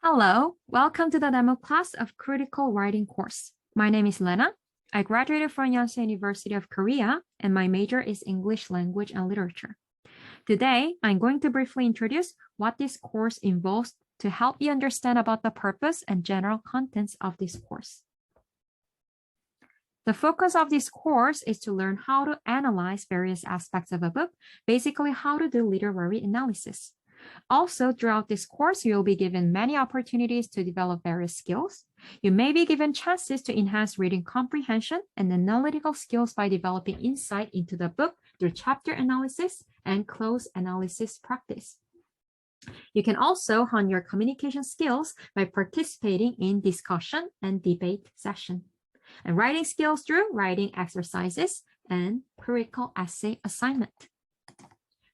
Hello, welcome to the demo class of Critical Writing course. My name is Lena. I graduated from Yonsei University of Korea, and my major is English Language and Literature. Today, I'm going to briefly introduce what this course involves to help you understand about the purpose and general contents of this course. The focus of this course is to learn how to analyze various aspects of a book, basically how to do literary analysis. Also, throughout this course, you will be given many opportunities to develop various skills. You may be given chances to enhance reading comprehension and analytical skills by developing insight into the book through chapter analysis and close analysis practice. You can also hone your communication skills by participating in discussion and debate session, and writing skills through writing exercises and critical essay assignment.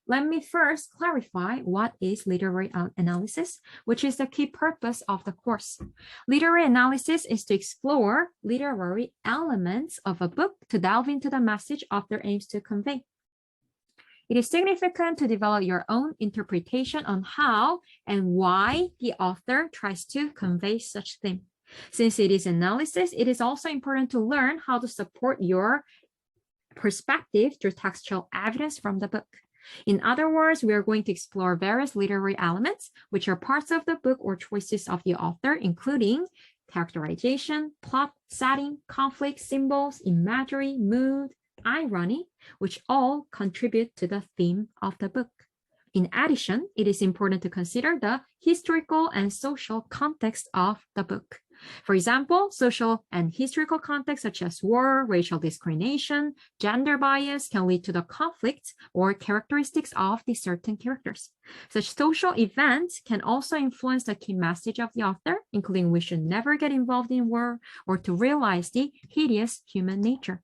Let me first clarify what is literary analysis, which is the key purpose of the course. Literary analysis is to explore literary elements of a book to delve into the message author aims to convey. It is significant to develop your own interpretation on how and why the author tries to convey such theme. Since it is analysis, it is also important to learn how to support your perspective through textual evidence from the book. In other words, we are going to explore various literary elements, which are parts of the book or choices of the author, including characterization, plot, setting, conflict, symbols, imagery, mood, irony, which all contribute to the theme of the book. In addition, it is important to consider the historical and social context of the book. For example, social and historical contexts such as war, racial discrimination, gender bias can lead to the conflicts or characteristics of the certain characters. Such social events can also influence the key message of the author, including we should never get involved in war or to realize the hideous human nature.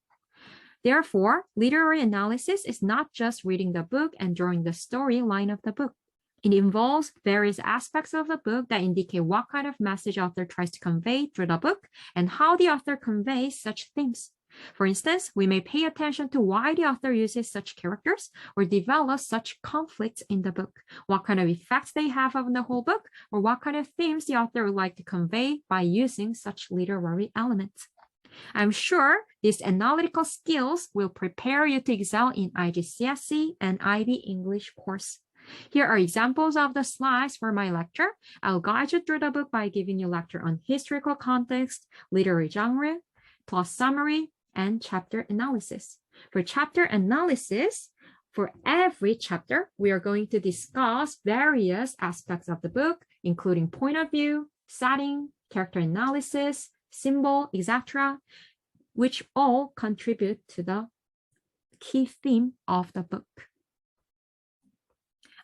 Therefore, literary analysis is not just reading the book and drawing the storyline of the book. It involves various aspects of the book that indicate what kind of message author tries to convey through the book and how the author conveys such themes. For instance, we may pay attention to why the author uses such characters or develops such conflicts in the book, what kind of effects they have on the whole book, or what kind of themes the author would like to convey by using such literary elements. I'm sure these analytical skills will prepare you to excel in IGCSE and IB English course. Here are examples of the slides for my lecture. I'll guide you through the book by giving you a lecture on historical context, literary genre, plot summary, and chapter analysis. For chapter analysis, for every chapter, we are going to discuss various aspects of the book, including point of view, setting, character analysis, symbol, etc., which all contribute to the key theme of the book.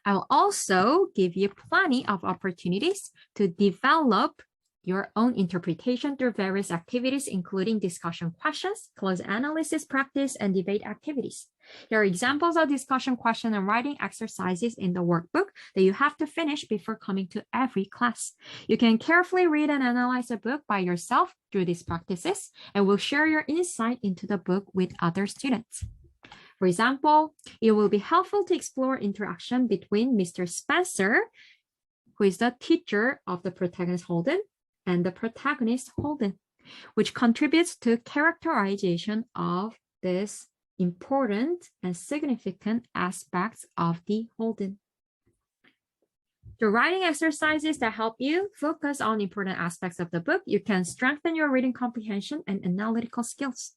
I will also give you plenty of opportunities to develop your own interpretation through various activities, including discussion questions, close analysis practice, and debate activities. Here are examples of discussion question and writing exercises in the workbook that you have to finish before coming to every class. You can carefully read and analyze a book by yourself through these practices, and will share your insight into the book with other students. For example, it will be helpful to explore interaction between Mr. Spencer, who is the teacher of the protagonist Holden, and the protagonist Holden, which contributes to characterization of this important and significant aspects of the Holden. Through writing exercises that help you focus on important aspects of the book, you can strengthen your reading comprehension and analytical skills.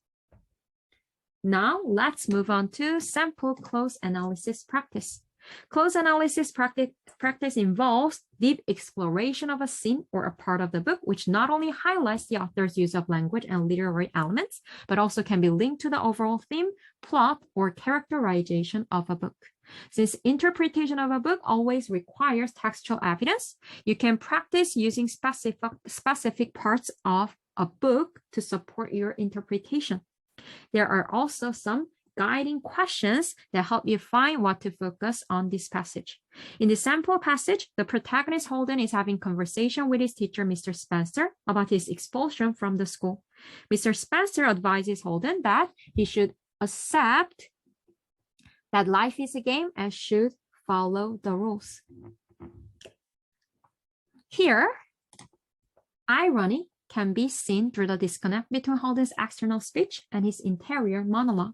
Now, let's move on to sample close analysis practice. Close analysis practice involves deep exploration of a scene or a part of the book, which not only highlights the author's use of language and literary elements, but also can be linked to the overall theme, plot, or characterization of a book. Since interpretation of a book always requires textual evidence, you can practice using specific parts of a book to support your interpretation. There are also some guiding questions that help you find what to focus on this passage. In the sample passage, the protagonist Holden is having conversation with his teacher, Mr. Spencer, about his expulsion from the school. Mr. Spencer advises Holden that he should accept that life is a game and should follow the rules. Here, Irony can be seen through the disconnect between Holden's external speech and his interior monologue.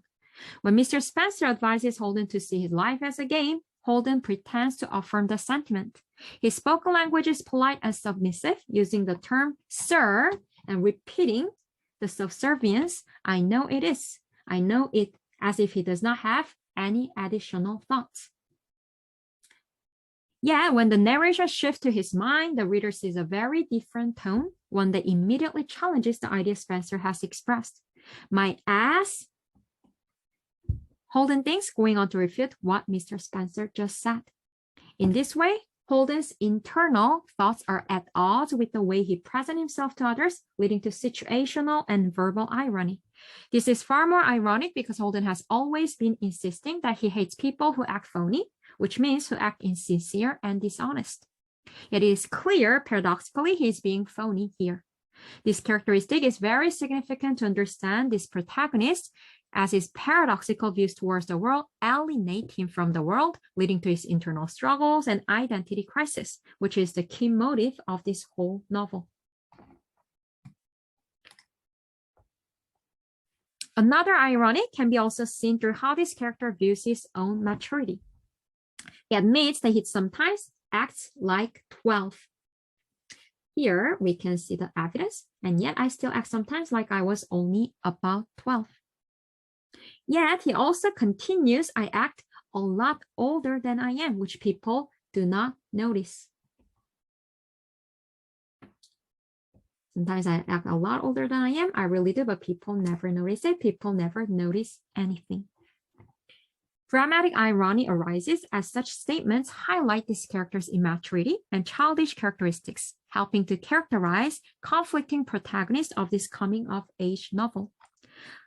When Mr. Spencer advises Holden to see his life as a game, Holden pretends to affirm the sentiment. His spoken language is polite and submissive, using the term sir and repeating the subservience, I know it is, I know it, as if he does not have any additional thoughts. Yet, when the narration shifts to his mind, the reader sees a very different tone, one that immediately challenges the idea Spencer has expressed. My ass, Holden thinks, going on to refute what Mr. Spencer just said. In this way, Holden's internal thoughts are at odds with the way he presents himself to others, leading to situational and verbal irony. This is far more ironic because Holden has always been insisting that he hates people who act phony, which means who act insincere and dishonest. Yet it is clear, paradoxically, he is being phony here. This characteristic is very significant to understand this protagonist, as his paradoxical views towards the world alienate him from the world, leading to his internal struggles and identity crisis, which is the key motive of this whole novel. Another irony can be also seen through how this character views his own maturity. He admits that he sometimes acts like 12. Here we can see the evidence, and yet I still act sometimes like I was only about 12. Yet he also continues, I act a lot older than I am, which people do not notice. Sometimes I act a lot older than I am. I really do, but people never notice it. People never notice anything. Dramatic irony arises as such statements highlight this character's immaturity and childish characteristics, helping to characterize conflicting protagonists of this coming-of-age novel.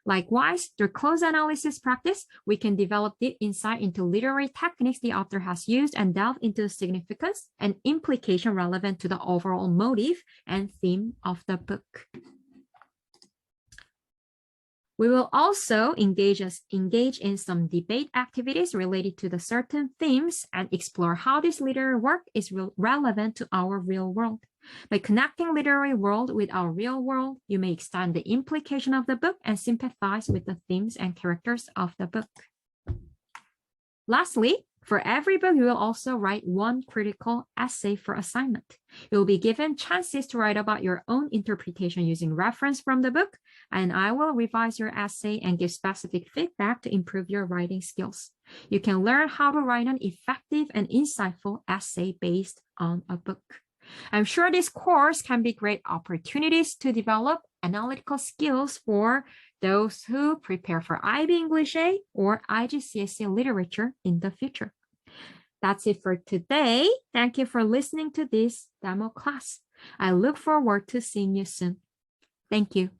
Likewise, through close analysis practice, we can develop deep insight into literary techniques the author has used and delve into the significance and implication relevant to the overall motive and theme of the book. We will also engage in some debate activities related to the certain themes and explore how this literary work is relevant to our real world. By connecting literary world with our real world, you may extend the implication of the book and sympathize with the themes and characters of the book. Lastly, for every book, you will also write one critical essay for assignment. You will be given chances to write about your own interpretation using reference from the book, and I will revise your essay and give specific feedback to improve your writing skills. You can learn how to write an effective and insightful essay based on a book. I'm sure this course can be great opportunities to develop analytical skills for those who prepare for IB English A or IGCSE literature in the future. That's it for today. Thank you for listening to this demo class. I look forward to seeing you soon. Thank you.